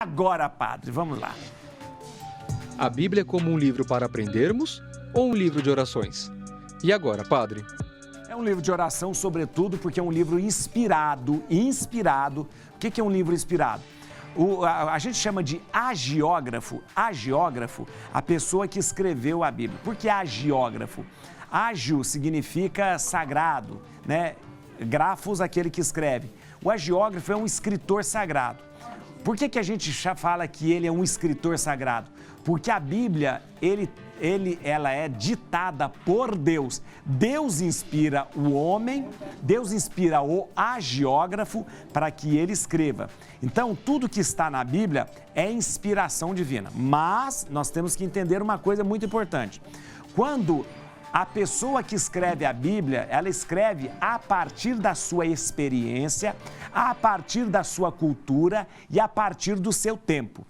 Agora, padre, vamos lá. A Bíblia é como um livro para aprendermos ou um livro de orações? E agora, padre? É um livro de oração, sobretudo, porque é um livro inspirado. O que é um livro inspirado? A gente chama de agiógrafo, a pessoa que escreveu a Bíblia. Por que agiógrafo? Ágio significa sagrado, né? Grafos, aquele que escreve. O agiógrafo é um escritor sagrado. Por que a gente fala que ele é um escritor sagrado? Porque a Bíblia, ela é ditada por Deus. Deus inspira o homem, Deus inspira o agiógrafo para que ele escreva. Então, tudo que está na Bíblia é inspiração divina. Mas nós temos que entender uma coisa muito importante. Quando a pessoa que escreve a Bíblia, ela escreve a partir da sua experiência, a partir da sua cultura e a partir do seu tempo.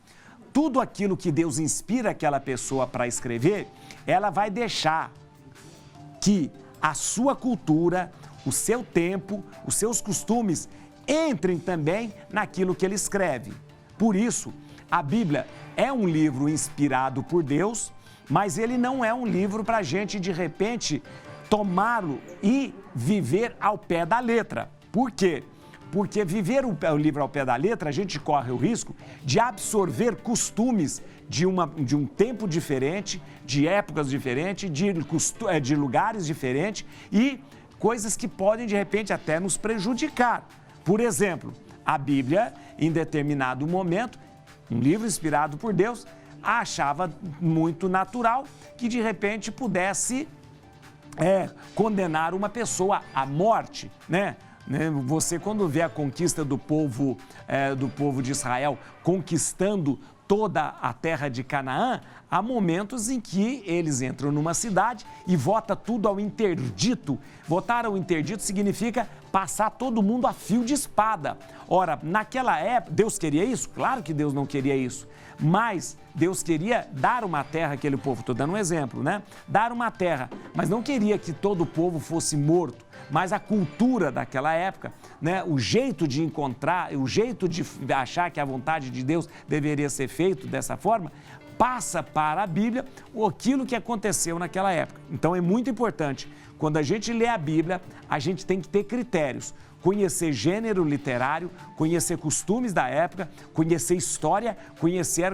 Tudo aquilo que Deus inspira aquela pessoa para escrever, ela vai deixar que a sua cultura, o seu tempo, os seus costumes entrem também naquilo que ele escreve. Por isso, a Bíblia é um livro inspirado por Deus, mas ele não é um livro para a gente, de repente, tomá-lo e viver ao pé da letra. Por quê? Porque viver o livro ao pé da letra, a gente corre o risco de absorver costumes de um tempo diferente, de épocas diferentes, de lugares diferentes e coisas que podem, de repente, até nos prejudicar. Por exemplo, a Bíblia, em determinado momento, um livro inspirado por Deus, achava muito natural que de repente pudesse condenar uma pessoa à morte, né? Você, quando vê a conquista do povo de Israel conquistando toda a terra de Canaã, há momentos em que eles entram numa cidade e vota tudo ao interdito. Votar ao interdito significa passar todo mundo a fio de espada. Ora, naquela época, Deus queria isso? Claro que Deus não queria isso. Mas Deus queria dar uma terra àquele povo, estou dando um exemplo, né? Dar uma terra, mas não queria que todo o povo fosse morto. Mas a cultura daquela época, né, o jeito de encontrar, o jeito de achar que a vontade de Deus deveria ser feito dessa forma, passa para a Bíblia aquilo que aconteceu naquela época. Então é muito importante, quando a gente lê a Bíblia, a gente tem que ter critérios. Conhecer gênero literário, conhecer costumes da época, conhecer história, conhecer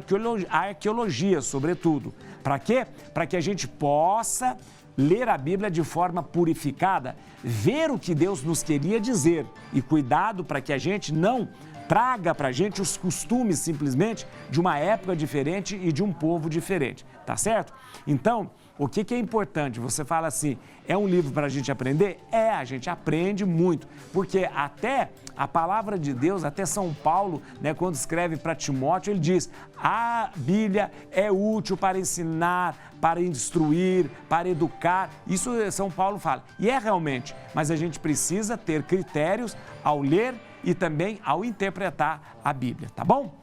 arqueologia, sobretudo. Para quê? Para que a gente possa ler a Bíblia de forma purificada, ver o que Deus nos queria dizer e cuidado para que a gente não traga para a gente os costumes simplesmente de uma época diferente e de um povo diferente, tá certo? Então, o que é importante? Você fala assim, é um livro para a gente aprender? A gente aprende muito, porque até a palavra de Deus, até São Paulo, né, quando escreve para Timóteo, ele diz, a Bíblia é útil para ensinar, para instruir, para educar, isso São Paulo fala, e é realmente, mas a gente precisa ter critérios ao ler e também ao interpretar a Bíblia, tá bom?